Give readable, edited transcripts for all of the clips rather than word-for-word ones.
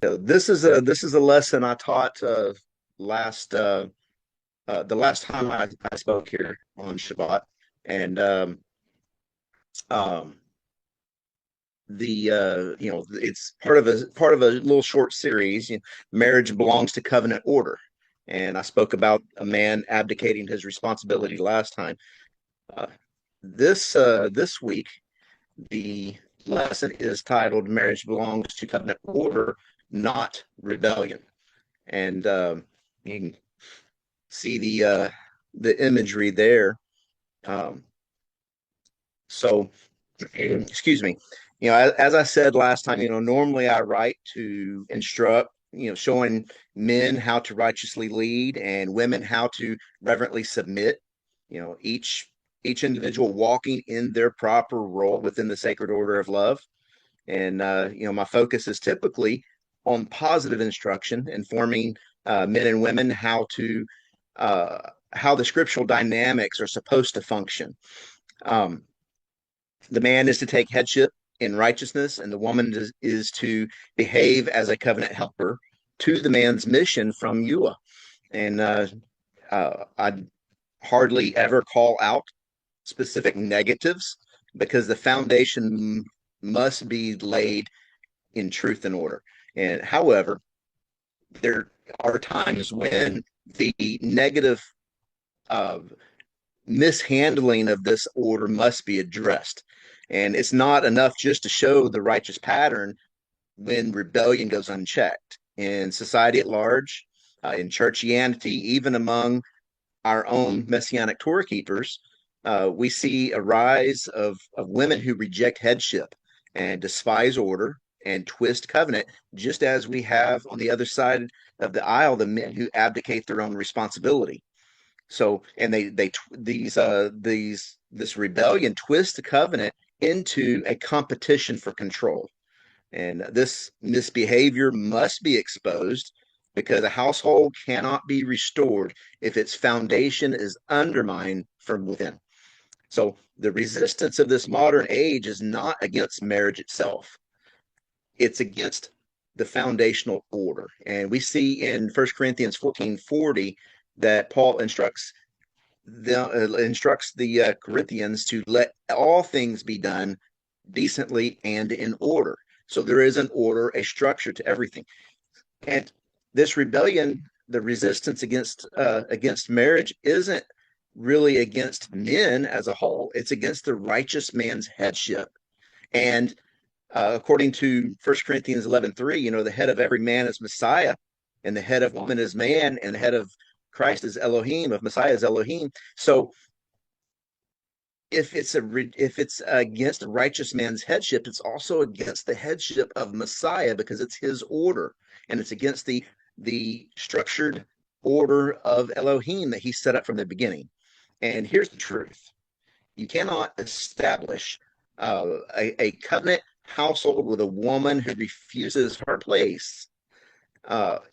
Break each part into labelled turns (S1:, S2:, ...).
S1: This is a lesson I taught last the last time I spoke here on Shabbat, and um, the it's part of a little short series. Marriage belongs to covenant order, and I spoke about a man abdicating his responsibility last time. Uh, this week, the lesson is titled "Marriage Belongs to Covenant Order, Not Rebellion," and you can see the imagery there. Um, so, excuse me. As I said last time, normally I write to instruct, showing men how to righteously lead and women how to reverently submit. Each individual walking in their proper role within the sacred order of love. And my focus is typically on positive instruction, informing men and women uh, how the scriptural dynamics are supposed to function. Um, the man is to take headship in righteousness, and the woman is to behave as a covenant helper to the man's mission from Ewa. And I hardly ever call out specific negatives because the foundation must be laid in truth and order. And however, there are times when the negative uh, mishandling of this order must be addressed. And it's not enough just to show the righteous pattern when rebellion goes unchecked. In society at large, in churchianity, even among our own Messianic Torah keepers, we see a rise of women who reject headship and despise order and twist covenant, just as we have on the other side of the aisle the men who abdicate their own responsibility. So, and they these this rebellion twists the covenant into a competition for control, and this misbehavior must be exposed because a household cannot be restored if its foundation is undermined from within. So, the resistance of this modern age is not against marriage itself; it's against the foundational order. And we see in 1 Corinthians 14:40 that Paul instructs the Corinthians to let all things be done decently and in order. So there is an order, a structure to everything. And this rebellion, the resistance against marriage, isn't really against men as a whole. It's against the righteous man's headship. And according to 1 Corinthians 11:3, the head of every man is Messiah, and the head of woman is man, and the head of Christ is Elohim, of Messiah is Elohim. So if it's against a righteous man's headship, it's also against the headship of Messiah because it's his order, and it's against the structured order of Elohim that he set up from the beginning. And here's the truth: you cannot establish a covenant household with a woman who refuses her place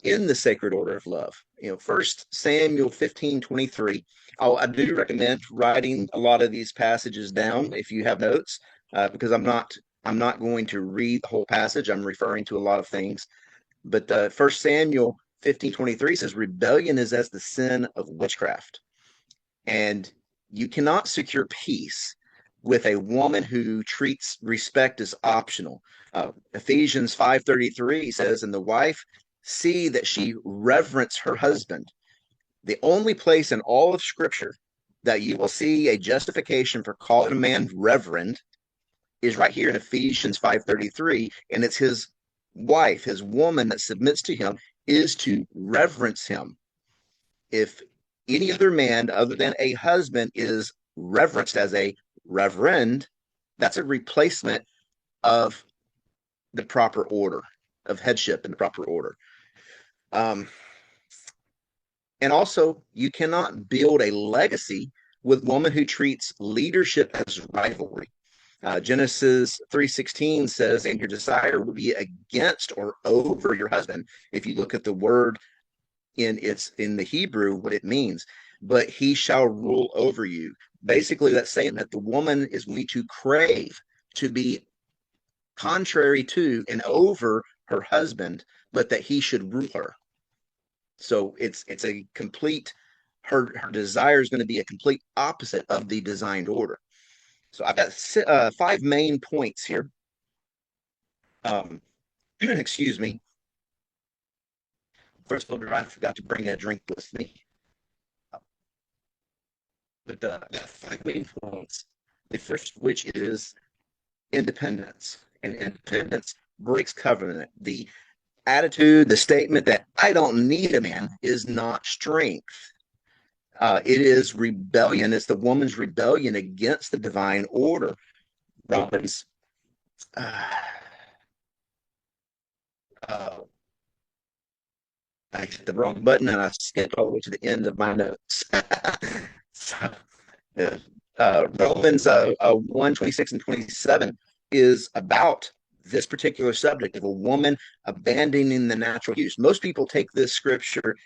S1: in the sacred order of love. 1 Samuel 15:23. I do recommend writing a lot of these passages down if you have notes, because I'm not going to read the whole passage. I'm referring to a lot of things. But 1 Samuel 15:23 says, rebellion is as the sin of witchcraft. And you cannot secure peace with a woman who treats respect as optional. Ephesians 5:33 says, and the wife see that she reverence her husband. The only place in all of Scripture that you will see a justification for calling a man reverend is right here in Ephesians 5:33, and it's his wife, his woman that submits to him, is to reverence him. If any other man other than a husband is reverenced as a reverend, that's a replacement of the proper order of headship in the proper order. Um, and also, you cannot build a legacy with woman who treats leadership as rivalry. Genesis 3:16 says, and your desire will be against or over your husband. If you look at the word in the Hebrew, what it means, but he shall rule over you. Basically, that's saying that the woman is going to crave to be contrary to and over her husband, but that he should rule her. So it's a complete, her desire is going to be a complete opposite of the designed order. So I've got five main points here. Excuse me. First of all, I forgot to bring a drink with me. But five main points. The first, which is independence, and independence breaks covenant. The attitude, the statement that I don't need a man is not strength. It is rebellion. It's the woman's rebellion against the divine order. Romans, uh, uh, I hit the wrong button and I skipped all the way to the end of my notes. So, Romans 1, 26 and 27 is about this particular subject of a woman abandoning the natural use. Most people take this scripture,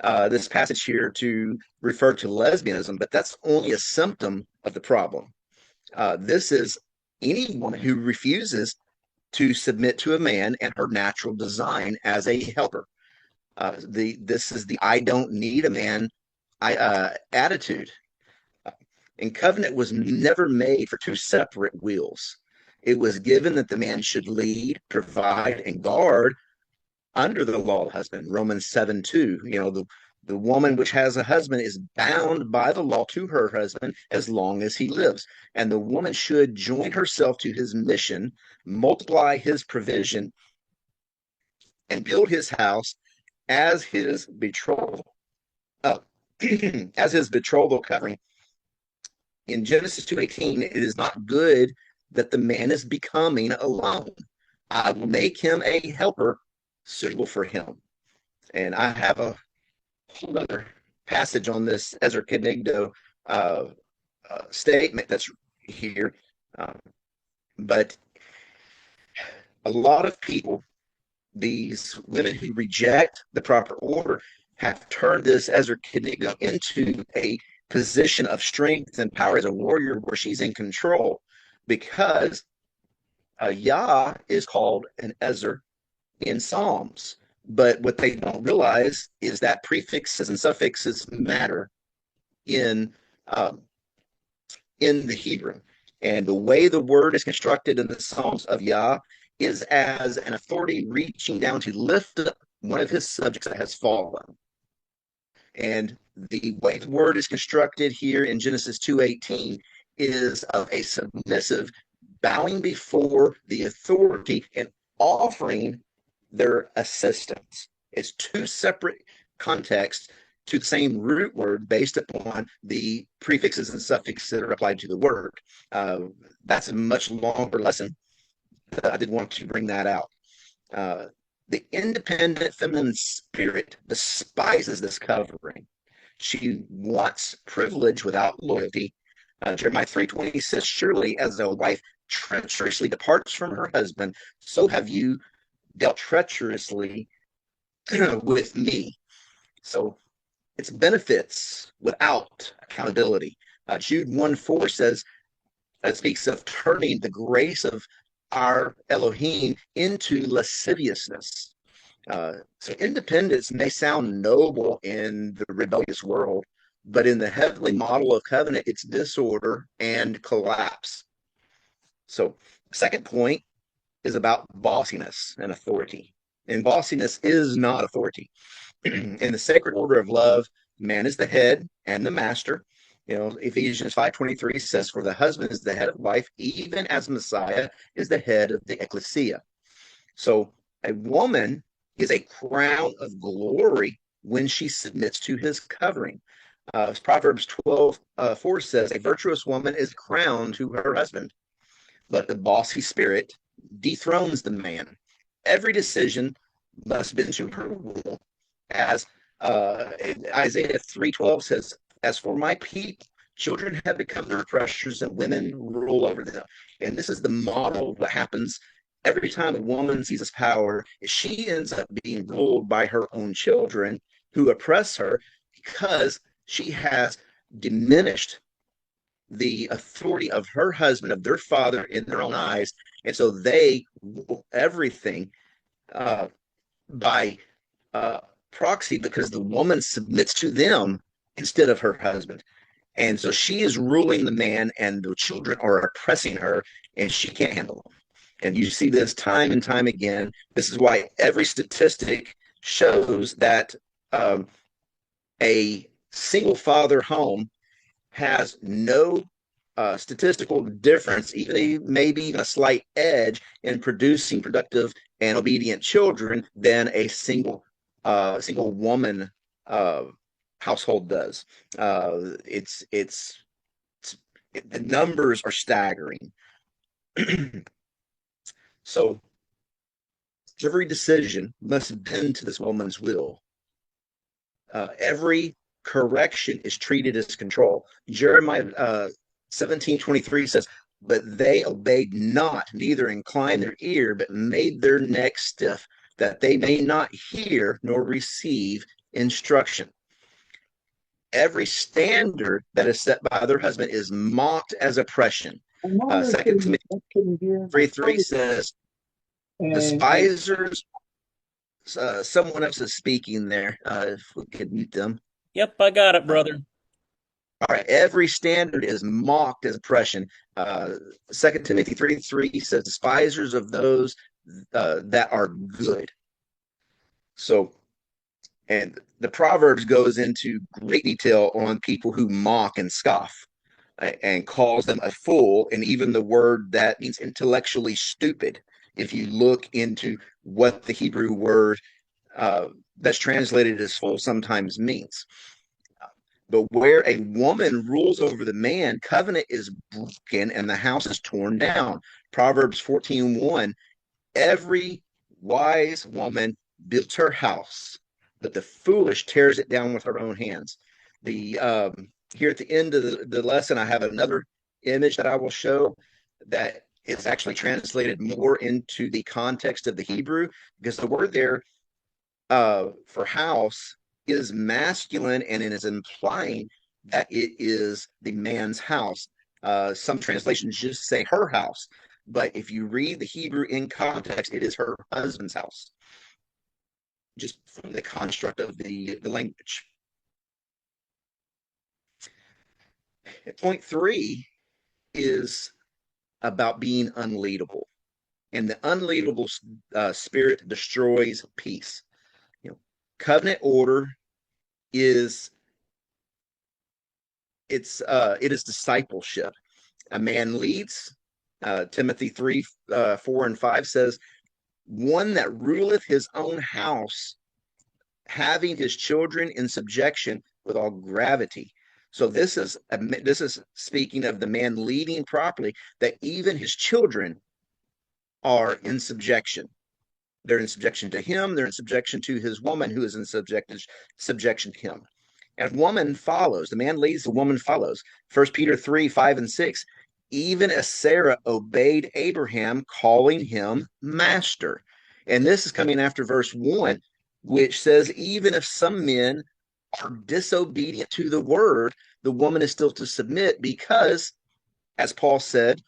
S1: this passage here, to refer to lesbianism, but that's only a symptom of the problem. This is any woman who refuses to submit to a man and her natural design as a helper. This is the I don't need a man attitude. And covenant was never made for two separate wills. It was given that the man should lead, provide, and guard under the law of the husband. Romans 7:2. The woman which has a husband is bound by the law to her husband as long as he lives. And the woman should join herself to his mission, multiply his provision, and build his house as his betrothal, as his betrothal covering. In Genesis 2:18, it is not good that the man is becoming alone. I will make him a helper suitable for him. And I have a whole other passage on this Ezer Kenegdo statement that's here. But a lot of people, these women who reject the proper order, have turned this Ezer Kenegdo into a position of strength and power as a warrior where she's in control, because Yah is called an Ezer in Psalms. But what they don't realize is that prefixes and suffixes matter in the Hebrew. And the way the word is constructed in the Psalms of Yah is as an authority reaching down to lift up one of his subjects that has fallen. And the way the word is constructed here in Genesis 2:18 is of a submissive bowing before the authority and offering their assistance. It's two separate contexts to the same root word based upon the prefixes and suffixes that are applied to the word. That's a much longer lesson. I did want to bring that out. The independent feminine spirit despises this covering. She wants privilege without loyalty. Jeremiah 3:20 says, surely as a wife treacherously departs from her husband, so have you dealt treacherously with me. So it's benefits without accountability. Jude 1:4 says, it speaks of turning the grace of our Elohim into lasciviousness. So independence may sound noble in the rebellious world, but in the heavenly model of covenant, it's disorder and collapse. So, second point is about bossiness and authority. And bossiness is not authority. In the sacred order of love, man is the head and the master. Ephesians 5:23 says, for the husband is the head of wife, even as Messiah is the head of the ecclesia. So a woman is a crown of glory when she submits to his covering. Proverbs 12:4 says, a virtuous woman is crowned to her husband, but the bossy spirit dethrones the man. Every decision must bend to her will. As Isaiah 3:12 says, as for my people, children have become their oppressors and women rule over them. And this is the model of what happens every time a woman seizes power. She ends up being ruled by her own children who oppress her because she has diminished the authority of her husband, of their father in their own eyes. And so they rule everything uh, by proxy because the woman submits to them instead of her husband. And so she is ruling the man, and the children are oppressing her, and she can't handle them. And you see this time and time again. This is why every statistic shows that a single father home has no statistical difference, even maybe even a slight edge in producing productive and obedient children than a single woman uh, household does. The numbers are staggering. So every decision must bend to this woman's will. Every correction is treated as control. Jeremiah 17:23 says, "But they obeyed not, neither inclined their ear, but made their neck stiff, that they may not hear nor receive instruction." Every standard that is set by their husband is mocked as oppression. Second Timothy 3:3 says, "Despisers." Someone else is speaking there. If we could mute them.
S2: Yep, I got it, brother.
S1: All right, every standard is mocked as oppression. Second Timothy 3:3 says, "Despisers of those that are good." So, and the Proverbs goes into great detail on people who mock and scoff and calls them a fool, and even the word that means intellectually stupid. If you look into what the Hebrew word that's translated as fool sometimes means. But where a woman rules over the man, covenant is broken and the house is torn down. Proverbs 14:1, every wise woman builds her house, but the foolish tears it down with her own hands. The Here at the end of the lesson, I have another image that I will show that is actually translated more into the context of the Hebrew, because the word there for house is masculine, and it is implying that it is the man's house. Some translations just say her house, but if you read the Hebrew in context, it is her husband's house, just from the construct of the language. Point 3 is about being unleadable, and the unleadable spirit destroys peace. Covenant order is it is discipleship. A man leads. Timothy 3:4 and 5 says, "One that ruleth his own house, having his children in subjection with all gravity." So this is speaking of the man leading properly, that even his children are in subjection. They're in subjection to him. They're in subjection to his woman, who is in subjection to him. And woman follows. The man leads, the woman follows. 1 Peter 3:5 and 6. Even as Sarah obeyed Abraham, calling him master. And this is coming after verse 1, which says, even if some men are disobedient to the word, the woman is still to submit, because, as Paul said,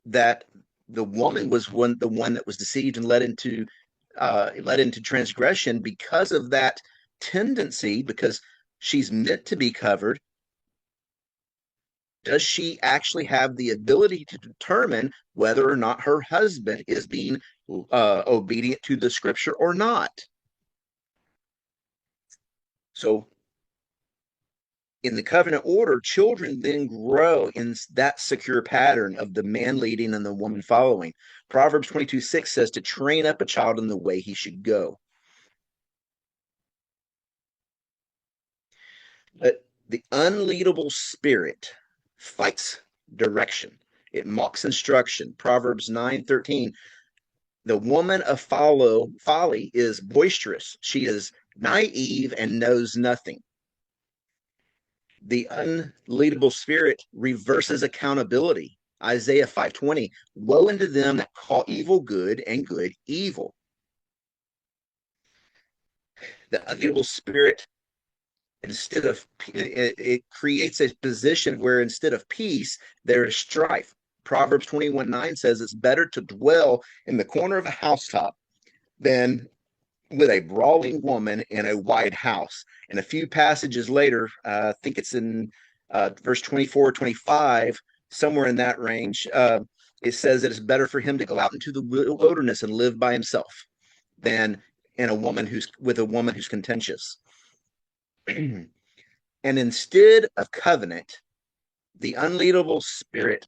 S1: that the woman was the one that was deceived and led into transgression because of that tendency, because she's meant to be covered. Does she actually have the ability to determine whether or not her husband is being obedient to the scripture or not? So in the covenant order, children then grow in that secure pattern of the man leading and the woman following. Proverbs 22:6 says to train up a child in the way he should go. But the unleadable spirit fights direction. It mocks instruction. Proverbs 9:13. The woman of folly is boisterous. She is naive and knows nothing. The unleadable spirit reverses accountability. Isaiah 5:20. Woe unto them that call evil good and good evil. The unleadable spirit, instead of it creates a position where instead of peace, there is strife. Proverbs 21:9 says it's better to dwell in the corner of a housetop than with a brawling woman in a wide house. And a few passages later, I think it's in verse 24, 25, somewhere in that range, it says that it's better for him to go out into the wilderness and live by himself than in a woman who's with a woman who's contentious. And instead of covenant, the unleadable spirit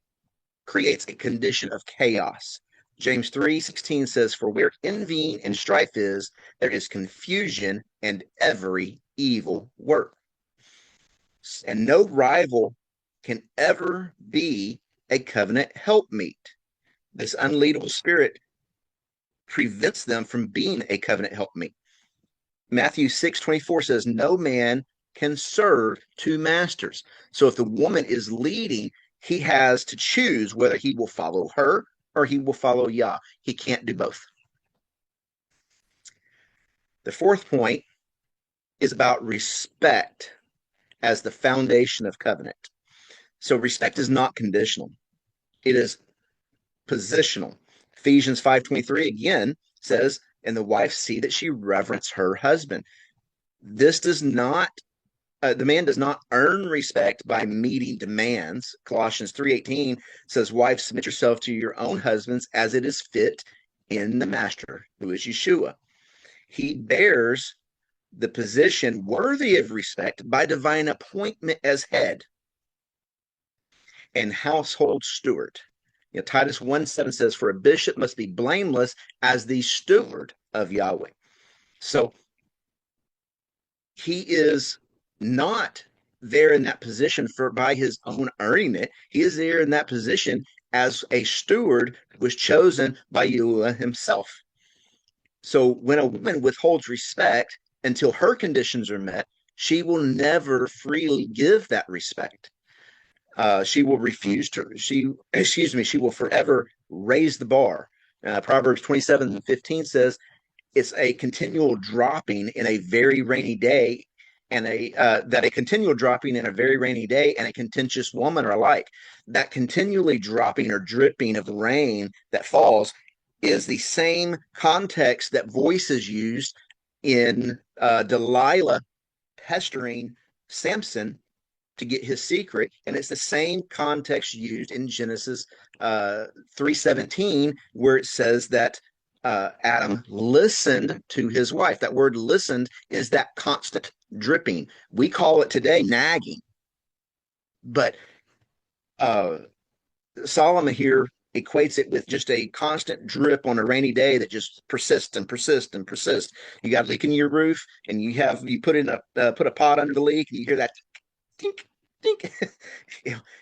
S1: creates a condition of chaos. James 3:16 says, "For where envy and strife is, there is confusion and every evil work." And no rival can ever be a covenant helpmeet. This unleadable spirit prevents them from being a covenant helpmeet. Matthew 6:24 says, "No man can serve two masters." So if the woman is leading, he has to choose whether he will follow her or he will follow Yah. He can't do both. The fourth point is about respect as the foundation of covenant. So respect is not conditional. It is positional. Ephesians 5:23 again says, "And the wife see that she reverence her husband." This does not the man does not earn respect by meeting demands. Colossians 3:18 says, "Wives, submit yourself to your own husbands as it is fit in the master, who is Yeshua." He bears the position worthy of respect by divine appointment as head and household steward. Titus 1:7 says, "For a bishop must be blameless as the steward of Yahweh." So he is not there in that position by his own earning it. He is there in that position as a steward who was chosen by Yahuwah himself. So when a woman withholds respect until her conditions are met, she will never freely give that respect. She will refuse to. She will forever raise the bar. Proverbs 27:15 says, "It's a continual dropping in a very rainy day, and a continual dropping in a very rainy day and a contentious woman are alike." That continually dropping or dripping of the rain that falls is the same context that voice is used in Delilah pestering Samson to get his secret, and it's the same context used in Genesis 3:17, where it says that Adam listened to his wife. That word listened is that constant dripping. We call it today nagging. But Solomon here equates it with just a constant drip on a rainy day that just persists and persists and persists. You got a leak in your roof, and you put a pot under the leak, and you hear that tink tink.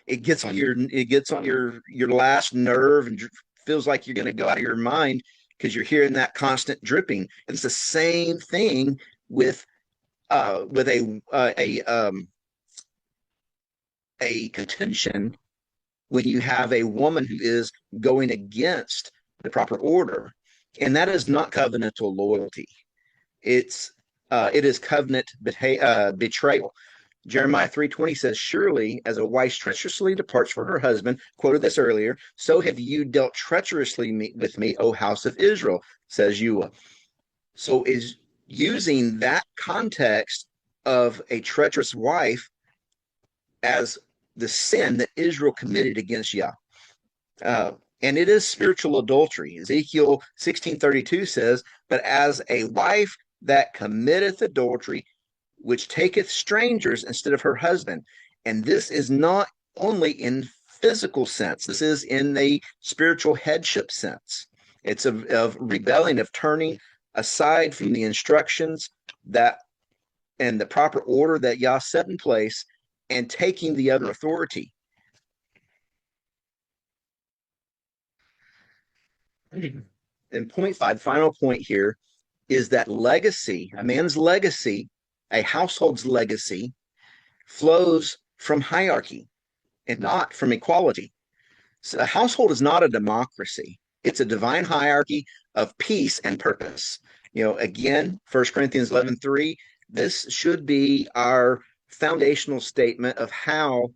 S1: It gets on your last nerve and feels like you're going to go out of your mind because you're hearing that constant dripping. And it's the same thing with a contention when you have a woman who is going against the proper order, and that is not covenantal loyalty. It is covenant betrayal. Jeremiah 3:20 says, "Surely as a wife treacherously departs from her husband," quoted this earlier, "so have you dealt treacherously with me, O house of Israel," says Yahweh. So is using that context of a treacherous wife as the sin that Israel committed against Yah. And it is spiritual adultery. Ezekiel 16:32 says, "But as a wife that committeth adultery, which taketh strangers instead of her husband." And this is not only in physical sense, this is in the spiritual headship sense. It's of rebelling, of turning aside from the instructions that and the proper order that Yah set in place and taking the other authority. And point five, final point here, is that legacy, a man's legacy, a household's legacy, flows from hierarchy and not from equality. So a household is not a democracy. It's a divine hierarchy of peace and purpose. Again, 1 Corinthians 11:3, this should be our foundational statement of how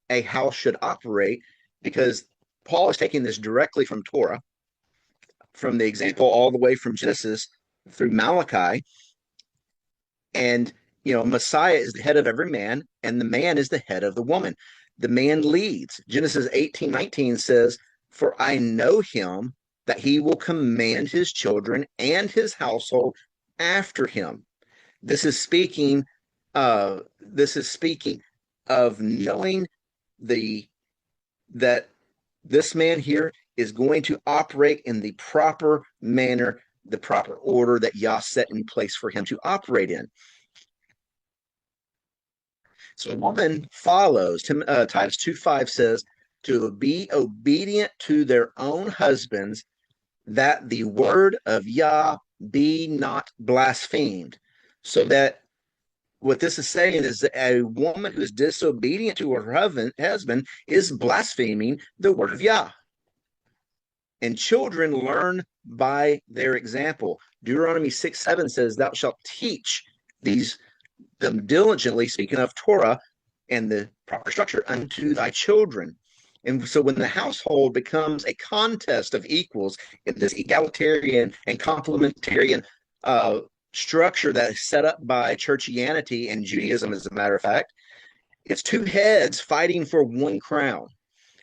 S1: a house should operate, because Paul is taking this directly from Torah, from the example all the way from Genesis through Malachi. And, Messiah is the head of every man, and the man is the head of the woman. The man leads. Genesis 18:19 says, "For I know him that he will command his children and his household after him." This is speaking, of knowing the that this man here is going to operate in the proper manner, the proper order that Yah set in place for him to operate in. So a woman follows. Titus 2:5 says, to be obedient to their own husbands, that the word of Yah be not blasphemed. So that what this is saying is that a woman who is disobedient to her husband is blaspheming the word of Yah. And children learn by their example. Deuteronomy 6:7 says, "Thou shalt teach them diligently," speaking of Torah and the proper structure, "unto thy children." And so when the household becomes a contest of equals in this egalitarian and complementarian structure that is set up by churchianity and Judaism, as a matter of fact, it's two heads fighting for one crown.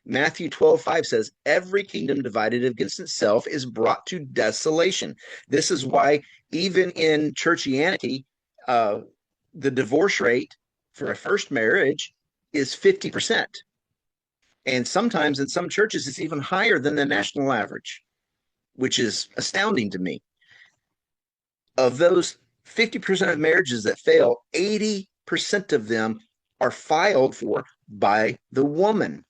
S1: Matthew 12:5 says, "Every kingdom divided against itself is brought to desolation." This is why even in churchianity, the divorce rate for a first marriage is 50%. And sometimes in some churches, it's even higher than the national average, which is astounding to me. Of those 50% of marriages that fail, 80% of them are filed for by the woman.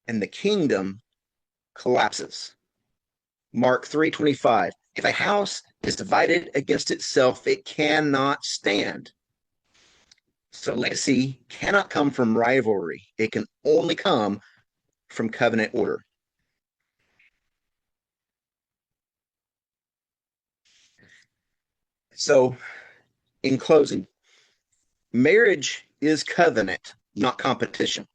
S1: And the kingdom collapses. Mark 3:25, "If a house is divided against itself, it cannot stand." So legacy cannot come from rivalry. It can only come from covenant order. So, in closing, marriage is covenant, not competition.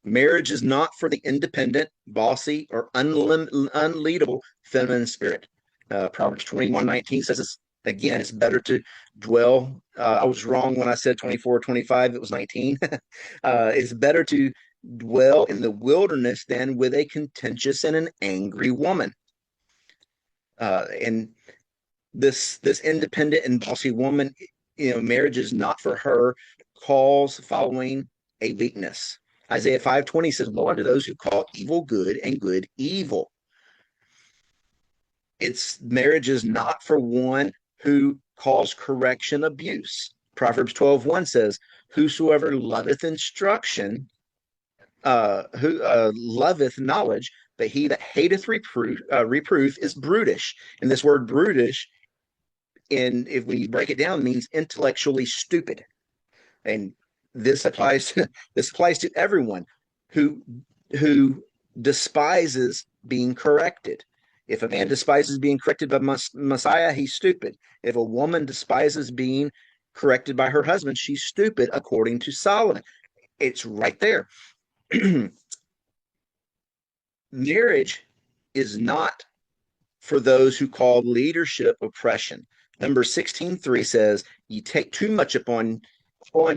S1: Marriage is not for the independent, bossy, or unleadable feminine spirit. Proverbs 21:19 says, again, it's better to dwell. I was wrong when I said 24:25. It was 19. It's better to dwell in the wilderness than with a contentious and an angry woman. And this independent and bossy woman, marriage is not for her. Calls following a weakness. Isaiah 5:20 says, "Woe unto those who call evil good and good evil." Marriage is not for one who calls correction abuse. Proverbs 12:1 says, "Whosoever loveth instruction, who loveth knowledge, but he that hateth reproof is brutish." And this word brutish, if we break it down, means intellectually stupid. And this applies to everyone who despises being corrected. If a man despises being corrected by Messiah, he's stupid. If a woman despises being corrected by her husband, she's stupid, according to Solomon. It's right there. Marriage is not for those who call leadership oppression. Numbers 16:3 says, "You take too much upon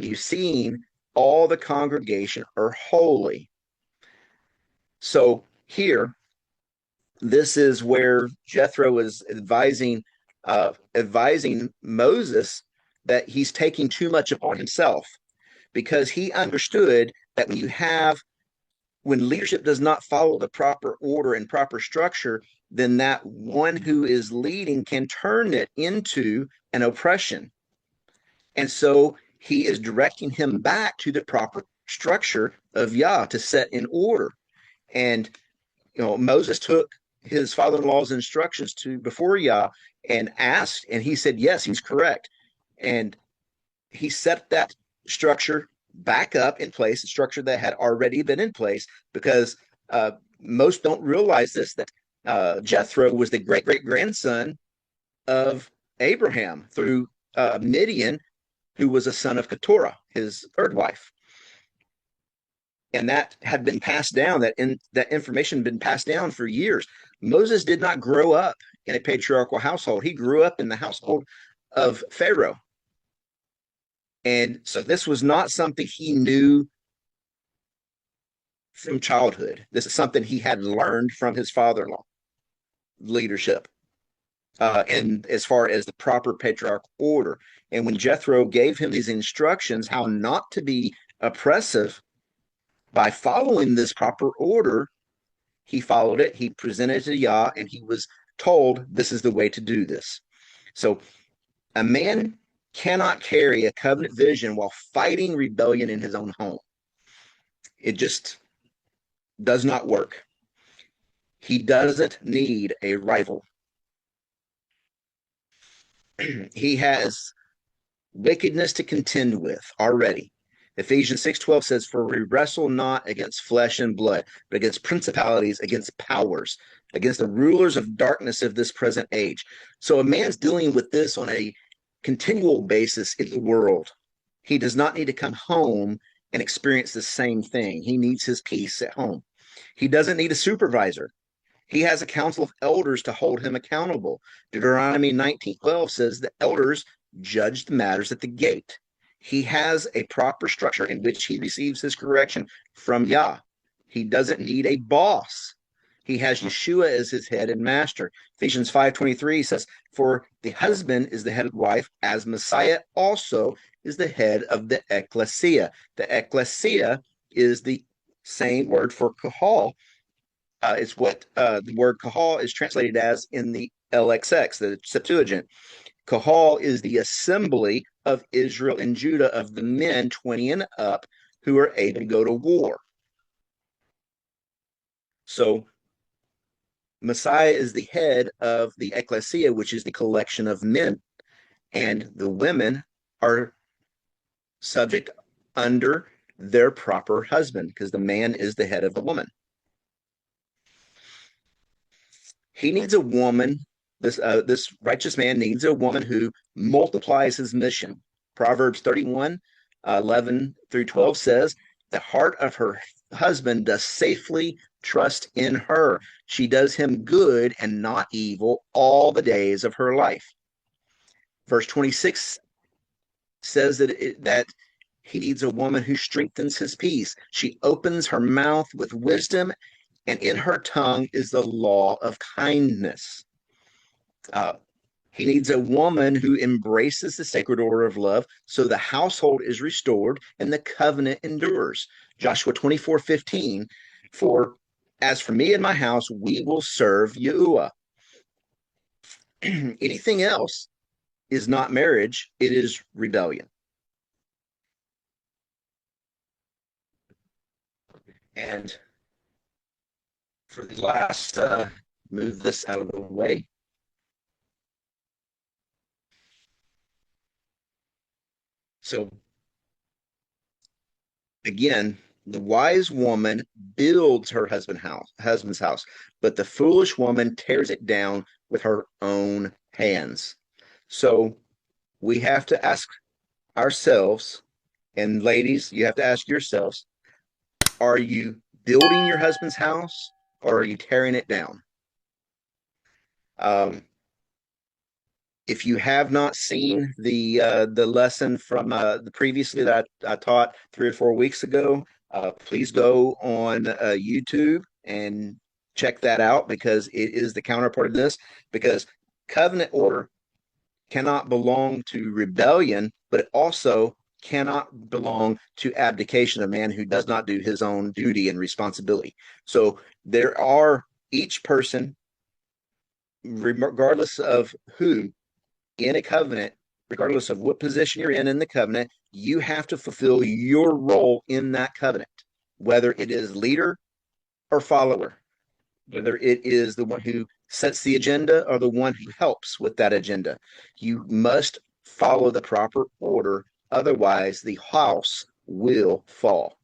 S1: you, seeing all the congregation are holy." So here, this is where Jethro is advising Moses that he's taking too much upon himself, because he understood that when leadership does not follow the proper order and proper structure, then that one who is leading can turn it into an oppression. And so he is directing him back to the proper structure of Yah to set in order. And Moses took his father-in-law's instructions before Yah and asked, and he said, yes, he's correct. And he set that structure back up in place, the structure that had already been in place, because most don't realize this, that Jethro was the great-great-grandson of Abraham through Midian, who was a son of Keturah, his third wife. And that had been passed down. That information had been passed down for years. Moses did not grow up in a patriarchal household. He grew up in the household of Pharaoh. And so this was not something he knew from childhood. This is something he had learned from his father-in-law leadership, and as far as the proper patriarchal order. And when Jethro gave him these instructions how not to be oppressive by following this proper order, he followed it. He presented it to Yah, and he was told this is the way to do this. So a man cannot carry a covenant vision while fighting rebellion in his own home. It just does not work. He doesn't need a rival. He has wickedness to contend with already. Ephesians 6:12 says, "For we wrestle not against flesh and blood, but against principalities, against powers, against the rulers of darkness of this present age." So a man's dealing with this on a continual basis in the world. He does not need to come home and experience the same thing. He needs his peace at home. He doesn't need a supervisor. He has a council of elders to hold him accountable. Deuteronomy 19:12 says the elders judge the matters at the gate. He has a proper structure in which he receives his correction from Yah. He doesn't need a boss. He has Yeshua as his head and master. Ephesians 5:23 says, "For the husband is the head of the wife, as Messiah also is the head of the ecclesia." The ecclesia is the same word for kahal. It's what the word kahal is translated as in the LXX, the Septuagint. Kahal is the assembly of Israel and Judah, of the men 20 and up who are able to go to war. So Messiah is the head of the ecclesia, which is the collection of men, and the women are subject under their proper husband, because the man is the head of the woman. He needs a woman. This righteous man needs a woman who multiplies his mission. Proverbs 31, 11 through 12 says, "The heart of her husband does safely trust in her. She does him good and not evil all the days of her life." Verse 26 says that he needs a woman who strengthens his peace. She opens her mouth with wisdom, and in her tongue is the law of kindness. He needs a woman who embraces the sacred order of love, so the household is restored and the covenant endures. Joshua 24:15, "For as for me and my house, we will serve Yahuwah." Anything else is not marriage, it is rebellion. And for the last, move this out of the way. So again, the wise woman builds her husband's house, but the foolish woman tears it down with her own hands. So we have to ask ourselves, and ladies, you have to ask yourselves, are you building your husband's house, or are you tearing it down? Um, if you have not seen the lesson from the previously that I taught 3 or 4 weeks ago, please go on YouTube and check that out, because it is the counterpart of this. Because covenant order cannot belong to rebellion, but it also cannot belong to abdication, a man who does not do his own duty and responsibility. So there are, each person, regardless of who, in a covenant, regardless of what position you're in the covenant, you have to fulfill your role in that covenant, whether it is leader or follower, whether it is the one who sets the agenda or the one who helps with that agenda. You must follow the proper order, otherwise, the house will fall.